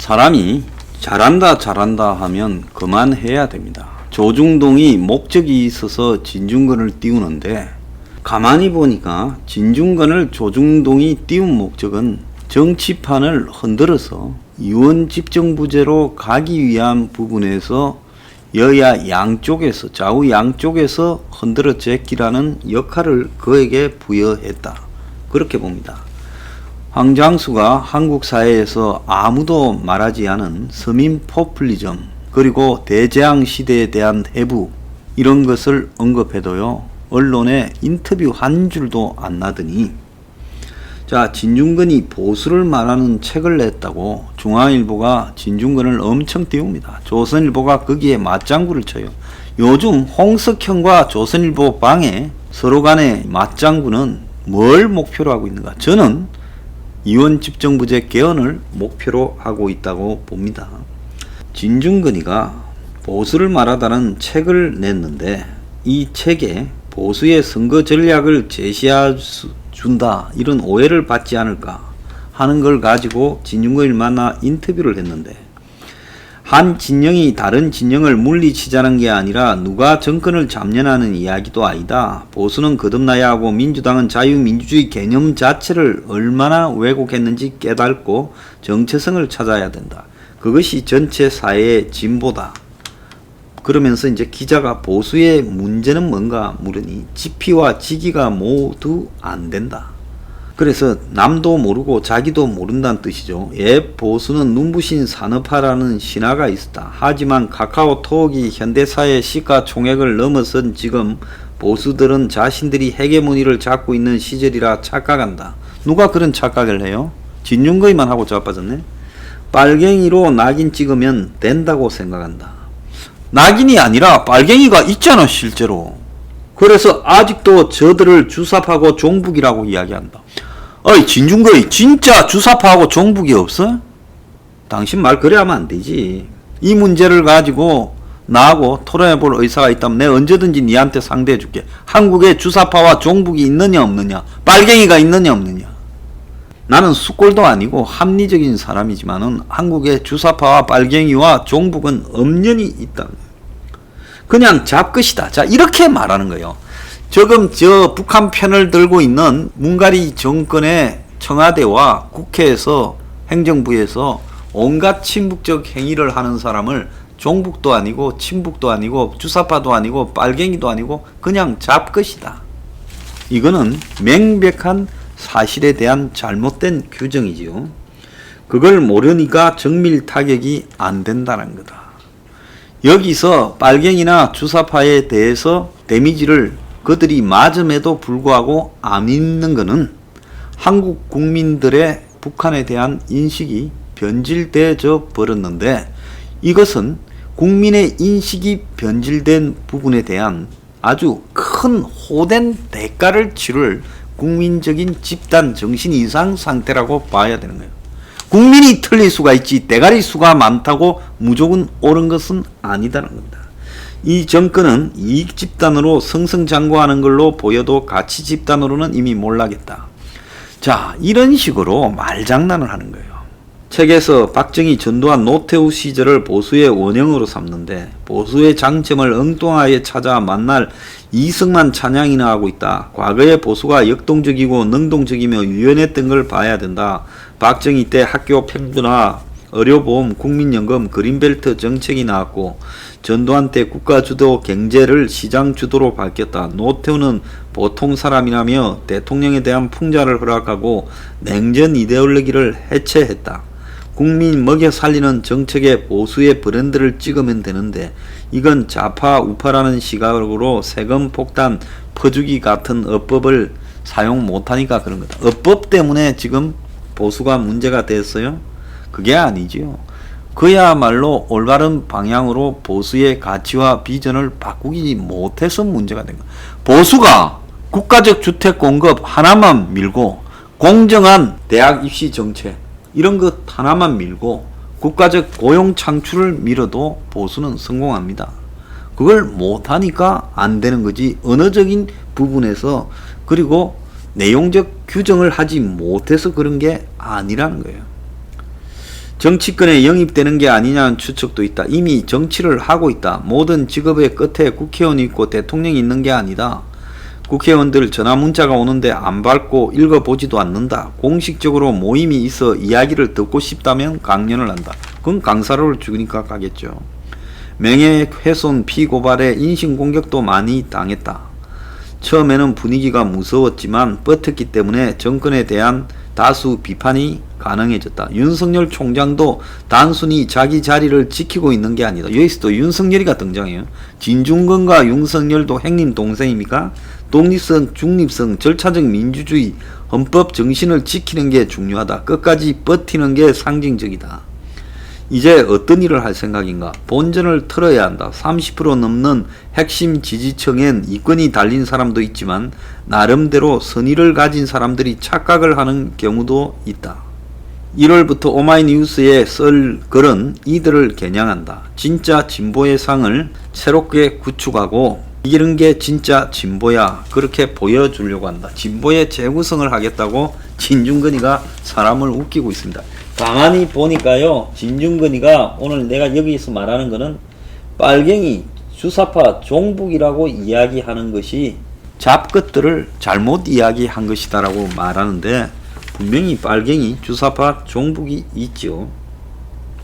사람이 잘한다 하면 그만해야 됩니다. 조중동이 목적이 있어서 진중권을 띄우는데 가만히 보니까 진중권을 조중동이 띄운 목적은 정치판을 흔들어서 유언집정부제로 가기 위한 부분에서 여야 양쪽에서 좌우 양쪽에서 흔들어 제끼라는 역할을 그에게 부여했다. 그렇게 봅니다. 황장수가 한국 사회에서 아무도 말하지 않은 서민 포퓰리즘 그리고 대재앙 시대에 대한 해부 이런 것을 언급해도요 언론에 인터뷰 한 줄도 안 나더니 자 진중권이 보수를 말하는 책을 냈다고 중앙일보가 진중권을 엄청 띄웁니다. 조선일보가 거기에 맞장구를 쳐요. 요즘 홍석현과 조선일보 방에 서로 간의 맞장구는 뭘 목표로 하고 있는가? 저는 이원집정부제 개헌을 목표로 하고 있다고 봅니다. 진중권이가 보수를 말하다는 책을 냈는데 이 책에 보수의 선거 전략을 제시해준다 이런 오해를 받지 않을까 하는 걸 가지고 진중권을 만나 인터뷰를 했는데 한 진영이 다른 진영을 물리치자는 게 아니라 누가 정권을 잡냐는 이야기도 아니다. 보수는 거듭나야 하고 민주당은 자유민주주의 개념 자체를 얼마나 왜곡했는지 깨닫고 정체성을 찾아야 된다. 그것이 전체 사회의 진보다. 그러면서 이제 기자가 보수의 문제는 뭔가 물으니 지피와 지기가 모두 안 된다. 그래서 남도 모르고 자기도 모른다는 뜻이죠. 옛 보수는 눈부신 산업화라는 신화가 있었다. 하지만 카카오톡이 현대사회 시가총액을 넘어선 지금 보수들은 자신들이 헤게모니를 잡고 있는 시절이라 착각한다. 누가 그런 착각을 해요? 진중권이만 하고 자빠졌네. 빨갱이로 낙인 찍으면 된다고 생각한다. 낙인이 아니라 빨갱이가 있잖아 실제로. 그래서 아직도 저들을 주사파고 종북이라고 이야기한다. 어이 진중권이 진짜 주사파하고 종북이 없어? 당신 말 그래 하면 안 되지. 이 문제를 가지고 나하고 토론해 볼 의사가 있다면 내가 언제든지 니한테 상대해 줄게. 한국에 주사파와 종북이 있느냐 없느냐, 빨갱이가 있느냐 없느냐. 나는 숫골도 아니고 합리적인 사람이지만은 한국에 주사파와 빨갱이와 종북은 엄연히 있다. 그냥 잡것이다. 자 이렇게 말하는 거예요. 지금 저 북한 편을 들고 있는 문가리 정권의 청와대와 국회에서 행정부에서 온갖 친북적 행위를 하는 사람을 종북도 아니고 친북도 아니고 주사파도 아니고 빨갱이도 아니고 그냥 잡것이다. 이거는 명백한 사실에 대한 잘못된 규정이지요. 그걸 모르니까 정밀 타격이 안 된다는 거다. 여기서 빨갱이나 주사파에 대해서 데미지를 그들이 맞음에도 불구하고 안 믿는 것은 한국 국민들의 북한에 대한 인식이 변질되어 버렸는데 이것은 국민의 인식이 변질된 부분에 대한 아주 큰 호된 대가를 치를 국민적인 집단 정신 이상 상태라고 봐야 되는 거예요. 국민이 틀릴 수가 있지 대가리 수가 많다고 무조건 옳은 것은 아니다는 겁니다. 이 정권은 이익 집단으로 승승장구하는 걸로 보여도 가치 집단으로는 이미 몰락했다. 자, 이런 식으로 말장난을 하는 거예요. 책에서 박정희 전두환 노태우 시절을 보수의 원형으로 삼는데 보수의 장점을 엉뚱하게 찾아 만날 이승만 찬양이나 하고 있다. 과거의 보수가 역동적이고 능동적이며 유연했던 걸 봐야 된다. 박정희 때 학교 평준화, 의료보험, 국민연금, 그린벨트 정책이 나왔고 전두환 때 국가주도 경제를 시장주도로 바뀌었다. 노태우는 보통 사람이라며 대통령에 대한 풍자를 허락하고 냉전 이데올로기를 해체했다. 국민 먹여 살리는 정책에 보수의 브랜드를 찍으면 되는데 이건 좌파 우파라는 시각으로 세금 폭탄 퍼주기 같은 어법을 사용 못하니까 그런 거다. 어법 때문에 지금 보수가 문제가 됐어요? 그게 아니지요. 그야말로 올바른 방향으로 보수의 가치와 비전을 바꾸지 못해서 문제가 된 거야. 보수가 국가적 주택 공급 하나만 밀고 공정한 대학 입시 정책 이런 것 하나만 밀고 국가적 고용 창출을 밀어도 보수는 성공합니다. 그걸 못하니까 안 되는 거지. 언어적인 부분에서 그리고 내용적 규정을 하지 못해서 그런 게 아니라는 거예요. 정치권에 영입되는 게 아니냐는 추측도 있다. 이미 정치를 하고 있다. 모든 직업의 끝에 국회의원이 있고 대통령이 있는 게 아니다. 국회의원들 전화 문자가 오는데 안 받고 읽어보지도 않는다. 공식적으로 모임이 있어 이야기를 듣고 싶다면 강연을 한다. 그건 강사료를 주니까 가겠죠. 명예훼손 피고발에 인신공격도 많이 당했다. 처음에는 분위기가 무서웠지만 버텼기 때문에 정권에 대한 다수 비판이 가능해졌다. 윤석열 총장도 단순히 자기 자리를 지키고 있는 게 아니다. 여기서 또 윤석열이가 등장해요. 진중권과 윤석열도 형님 동생입니까? 독립성, 중립성, 절차적 민주주의, 헌법 정신을 지키는 게 중요하다. 끝까지 버티는 게 상징적이다. 이제 어떤 일을 할 생각인가? 본전을 틀어야 한다. 30% 넘는 핵심 지지층엔 이권이 달린 사람도 있지만 나름대로 선의를 가진 사람들이 착각을 하는 경우도 있다. 1월부터 오마이뉴스에 쓸 글은 이들을 겨냥한다. 진짜 진보의 상을 새롭게 구축하고 이런 게 진짜 진보야. 그렇게 보여주려고 한다. 진보의 재구성을 하겠다고 진중권이가 사람을 웃기고 있습니다. 가만히 보니까요, 진중권이가 오늘 내가 여기서 말하는 거는 빨갱이, 주사파, 종북이라고 이야기하는 것이 잡것들을 잘못 이야기한 것이다라고 말하는데 분명히 빨갱이, 주사파, 종북이 있죠.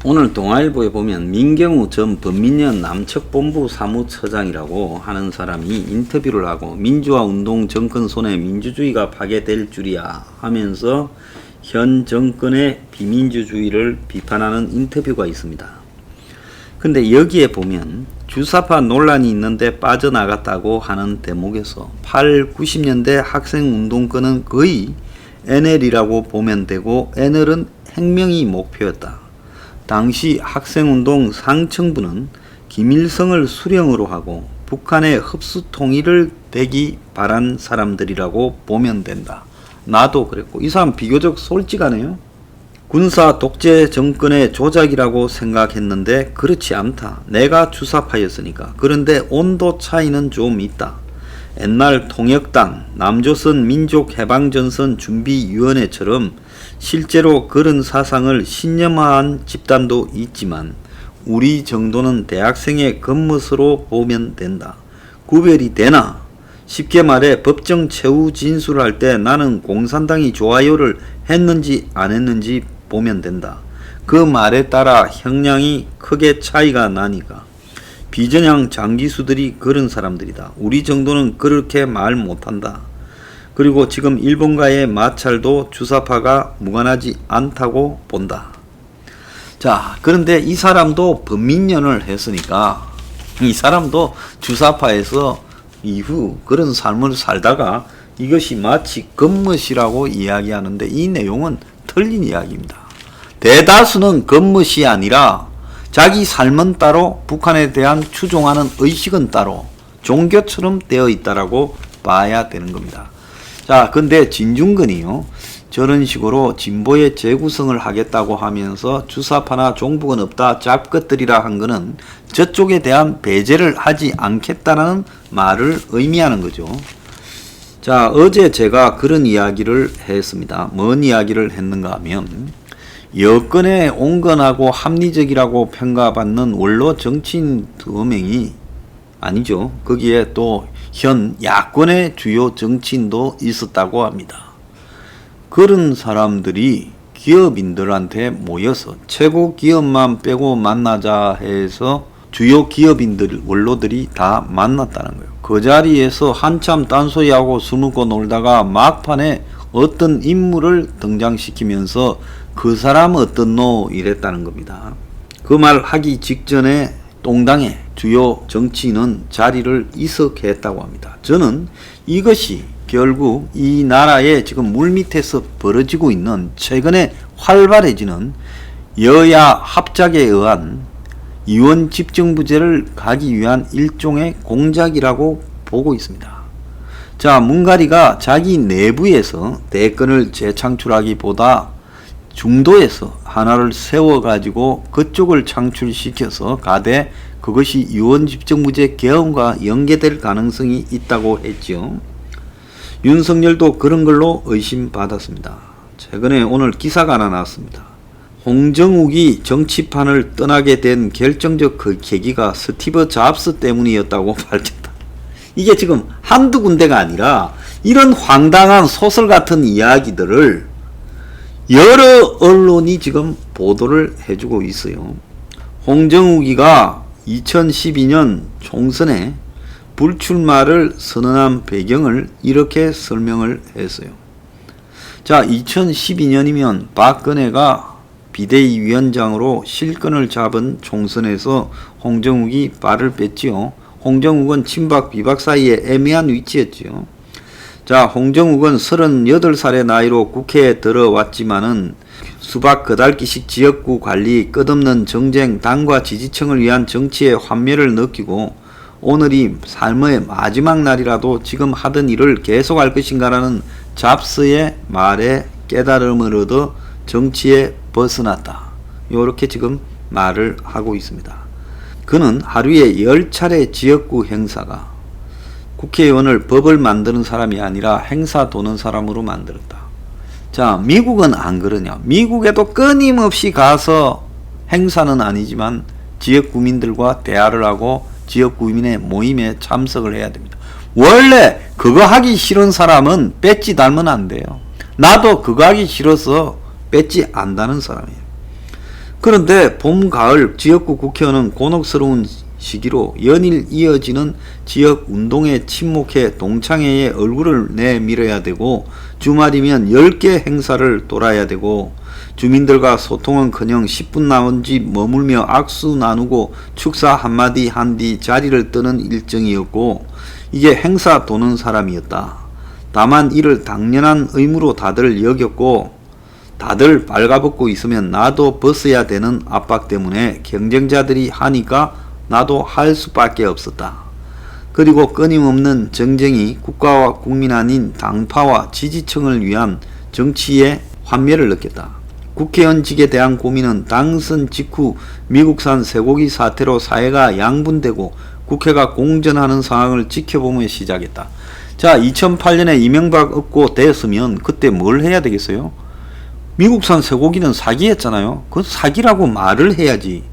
오늘 동아일보에 보면 민경우 전 범민련 남측본부 사무처장이라고 하는 사람이 인터뷰를 하고 민주화운동 정권 손에 민주주의가 파괴될 줄이야 하면서 현 정권의 비민주주의를 비판하는 인터뷰가 있습니다. 근데 여기에 보면 주사파 논란이 있는데 빠져나갔다고 하는 대목에서 8, 90년대 학생운동권은 거의 NL이라고 보면 되고 NL은 혁명이 목표였다. 당시 학생운동 상층부는 김일성을 수령으로 하고 북한의 흡수 통일을 되기 바란 사람들이라고 보면 된다. 나도 그랬고 이 사람 비교적 솔직하네요. 군사 독재 정권의 조작이라고 생각했는데 그렇지 않다. 내가 주사파였으니까. 그런데 온도 차이는 좀 있다. 옛날 통역당, 남조선 민족해방전선 준비위원회처럼 실제로 그런 사상을 신념화한 집단도 있지만 우리 정도는 대학생의 겉멋으로 보면 된다. 구별이 되나? 쉽게 말해 법정 최후 진술을 할 때 나는 공산당이 좋아요를 했는지 안 했는지 보면 된다. 그 말에 따라 형량이 크게 차이가 나니까. 비전향 장기수들이 그런 사람들이다. 우리 정도는 그렇게 말 못한다. 그리고 지금 일본과의 마찰도 주사파가 무관하지 않다고 본다. 자, 그런데 이 사람도 범민련을 했으니까 이 사람도 주사파에서 이후 그런 삶을 살다가 이것이 마치 겉멋이라고 이야기하는데 이 내용은 틀린 이야기입니다. 대다수는 겉멋이 아니라 자기 삶은 따로 북한에 대한 추종하는 의식은 따로 종교처럼 되어 있다라고 봐야 되는 겁니다. 자, 근데 진중권이요, 저런 식으로 진보의 재구성을 하겠다고 하면서 주사파나 종북은 없다, 잡것들이라 한 거는 저쪽에 대한 배제를 하지 않겠다는 말을 의미하는 거죠. 자, 어제 제가 그런 이야기를 했습니다. 뭔 이야기를 했는가 하면 여권에 온건하고 합리적이라고 평가받는 원로 정치인 2명이 아니죠. 거기에 또 현 야권의 주요 정치인도 있었다고 합니다. 그런 사람들이 기업인들한테 모여서 최고 기업만 빼고 만나자 해서 주요 기업인들, 원로들이 다 만났다는 거예요. 그 자리에서 한참 딴소리하고 술 먹고 놀다가 막판에 어떤 인물을 등장시키면서 그 사람 어떻노 이랬다는 겁니다. 그 말 하기 직전에 똥당의 주요 정치인은 자리를 이석했다고 합니다. 저는 이것이 결국 이 나라에 지금 물밑에서 벌어지고 있는 최근에 활발해지는 여야 합작에 의한 이원 집정부제를 가기 위한 일종의 공작이라고 보고 있습니다. 자, 문가리가 자기 내부에서 대권을 재창출하기보다 중도에서 하나를 세워가지고 그쪽을 창출시켜서 가되 그것이 유언집정부제 개헌과 연계될 가능성이 있다고 했죠. 윤석열도 그런 걸로 의심받았습니다. 최근에 오늘 기사가 하나 나왔습니다. 홍정욱이 정치판을 떠나게 된 결정적 그 계기가 스티브 잡스 때문이었다고 밝혔다. 이게 지금 한두 군데가 아니라 이런 황당한 소설 같은 이야기들을 여러 언론이 지금 보도를 해주고 있어요. 홍정욱이가 2012년 총선에 불출마를 선언한 배경을 이렇게 설명을 했어요. 자, 2012년이면 박근혜가 비대위 위원장으로 실권을 잡은 총선에서 홍정욱이 발을 뺐지요. 홍정욱은 친박 비박 사이에 애매한 위치였지요. 자, 홍정욱은 38살의 나이로 국회에 들어왔지만은 수박 그달기식 지역구 관리, 끝없는 정쟁, 당과 지지층을 위한 정치의 환멸을 느끼고 오늘이 삶의 마지막 날이라도 지금 하던 일을 계속할 것인가라는 잡스의 말에 깨달음을 얻어 정치에 벗어났다. 요렇게 지금 말을 하고 있습니다. 그는 하루에 10차례 지역구 행사가 국회의원을 법을 만드는 사람이 아니라 행사 도는 사람으로 만들었다. 자, 미국은 안 그러냐? 미국에도 끊임없이 가서 행사는 아니지만 지역 구민들과 대화를 하고 지역 구민의 모임에 참석을 해야 됩니다. 원래 그거 하기 싫은 사람은 배지 달면 안 돼요. 나도 그거 하기 싫어서 배지 안 다는 사람이에요. 그런데 봄, 가을 지역구 국회의원은 곤혹스러운 시기로 연일 이어지는 지역 운동에 침묵해 동창회에 얼굴을 내밀어야 되고 주말이면 10개 행사를 돌아야 되고 주민들과 소통은커녕 10분 나온지 머물며 악수 나누고 축사 한마디 한 뒤 자리를 뜨는 일정이었고 이게 행사 도는 사람이었다. 다만 이를 당연한 의무로 다들 여겼고 다들 발가벗고 있으면 나도 벗어야 되는 압박 때문에 경쟁자들이 하니까 나도 할 수밖에 없었다. 그리고 끊임없는 정쟁이 국가와 국민 아닌 당파와 지지층을 위한 정치의 환멸을 느꼈다. 국회의원직에 대한 고민은 당선 직후 미국산 쇠고기 사태로 사회가 양분되고 국회가 공전하는 상황을 지켜보며 시작했다. 자, 2008년에 이명박 얻고 됐으면 그때 뭘 해야 되겠어요? 미국산 쇠고기는 사기였잖아요. 그 사기라고 말을 해야지.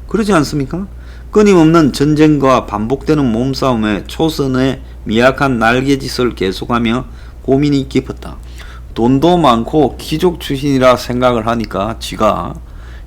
그러지 않습니까? 끊임없는 전쟁과 반복되는 몸싸움에 초선의 미약한 날개짓을 계속하며 고민이 깊었다. 돈도 많고 귀족 출신이라 생각을 하니까 지가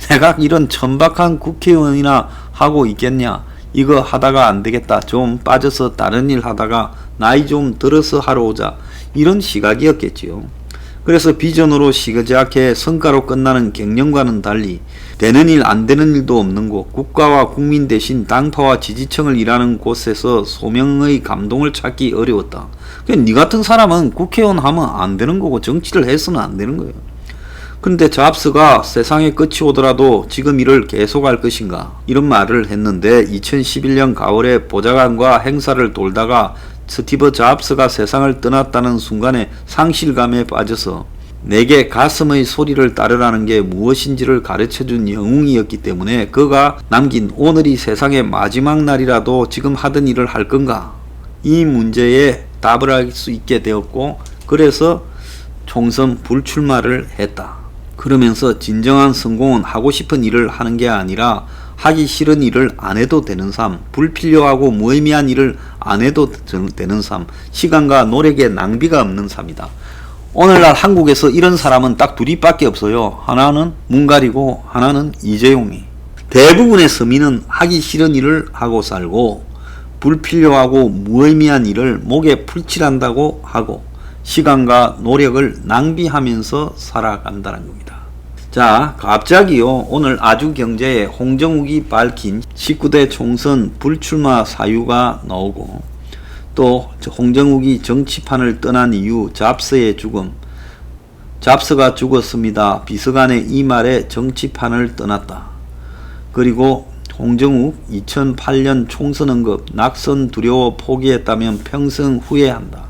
내가 이런 천박한 국회의원이나 하고 있겠냐, 이거 하다가 안되겠다, 좀 빠져서 다른 일 하다가 나이 좀 들어서 하러 오자, 이런 시각이었겠지요. 그래서 비전으로 시작해 성과로 끝나는 경영과는 달리 되는 일 안 되는 일도 없는 곳, 국가와 국민 대신 당파와 지지층을 일하는 곳에서 소명의 감동을 찾기 어려웠다. 니 같은 사람은 국회의원 하면 안 되는 거고 정치를 해서는 안 되는 거예요. 그런데 잡스가 세상의 끝이 오더라도 지금 일을 계속할 것인가, 이런 말을 했는데 2011년 가을에 보좌관과 행사를 돌다가 스티브 잡스가 세상을 떠났다는 순간에 상실감에 빠져서 내게 가슴의 소리를 따르라는 게 무엇인지를 가르쳐준 영웅이었기 때문에 그가 남긴 오늘이 세상의 마지막 날이라도 지금 하던 일을 할 건가, 이 문제에 답을 할 수 있게 되었고, 그래서 총선 불출마를 했다. 그러면서 진정한 성공은 하고 싶은 일을 하는 게 아니라 하기 싫은 일을 안 해도 되는 삶, 불필요하고 무의미한 일을 안 해도 되는 삶, 시간과 노력의 낭비가 없는 삶이다. 오늘날 한국에서 이런 사람은 딱 둘이밖에 없어요. 하나는 문가리고 하나는 이재용이. 대부분의 서민은 하기 싫은 일을 하고 살고 불필요하고 무의미한 일을 목에 풀칠한다고 하고 시간과 노력을 낭비하면서 살아간다는 겁니다. 자, 갑자기요, 오늘 아주경제에 홍정욱이 밝힌 19대 총선 불출마 사유가 나오고, 또 홍정욱이 정치판을 떠난 이유, 잡스의 죽음, 잡스가 죽었습니다, 비서관의 이 말에 정치판을 떠났다. 그리고 홍정욱 2008년 총선 언급, 낙선 두려워 포기했다면 평생 후회한다.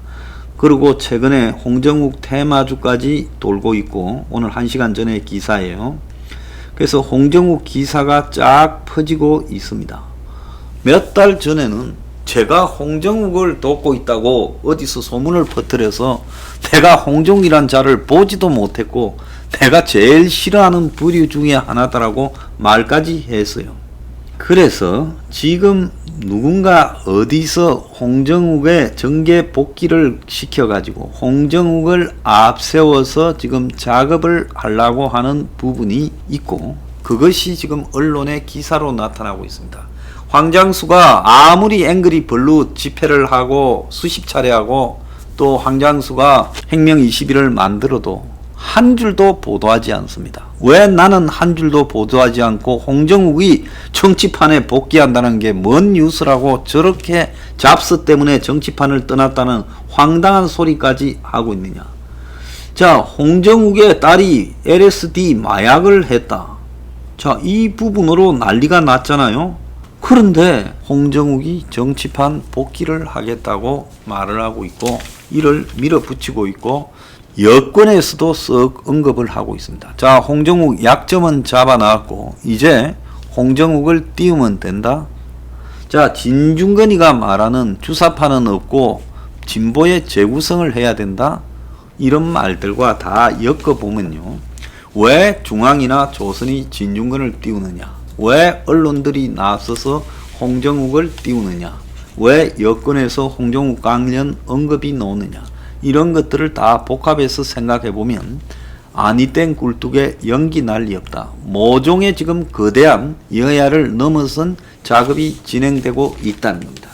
그리고 최근에 홍정욱 테마주까지 돌고 있고, 오늘 1시간 전에 기사예요. 그래서 홍정욱 기사가 쫙 퍼지고 있습니다. 몇 달 전에는 제가 홍정욱을 돕고 있다고 어디서 소문을 퍼뜨려서 내가 홍정욱이란 자를 보지도 못했고 내가 제일 싫어하는 부류 중에 하나다라고 말까지 했어요. 그래서 지금 누군가 어디서 홍정욱의 정계 복귀를 시켜가지고 홍정욱을 앞세워서 지금 작업을 하려고 하는 부분이 있고, 그것이 지금 언론의 기사로 나타나고 있습니다. 황장수가 아무리 앵그리 블루 집회를 하고 수십 차례 하고 또 황장수가 행명 21을 만들어도 한 줄도 보도하지 않습니다. 왜 나는 한 줄도 보도하지 않고 홍정욱이 정치판에 복귀한다는 게 뭔 뉴스라고 저렇게 잡스 때문에 정치판을 떠났다는 황당한 소리까지 하고 있느냐. 자, 홍정욱의 딸이 LSD 마약을 했다. 자, 이 부분으로 난리가 났잖아요. 그런데 홍정욱이 정치판 복귀를 하겠다고 말을 하고 있고 이를 밀어붙이고 있고 여권에서도 썩 언급을 하고 있습니다. 자, 홍정욱 약점은 잡아놨고 이제 홍정욱을 띄우면 된다. 자, 진중권이가 말하는 주사파는 없고 진보의 재구성을 해야 된다. 이런 말들과 다 엮어보면요. 왜 중앙이나 조선이 진중권을 띄우느냐? 왜 언론들이 나서서 홍정욱을 띄우느냐? 왜 여권에서 홍정욱 관련 언급이 나오느냐? 이런 것들을 다 복합해서 생각해보면 아니 땡 굴뚝에 연기 난리 없다. 모종의 지금 거대한 여야를 넘어선 작업이 진행되고 있다는 겁니다.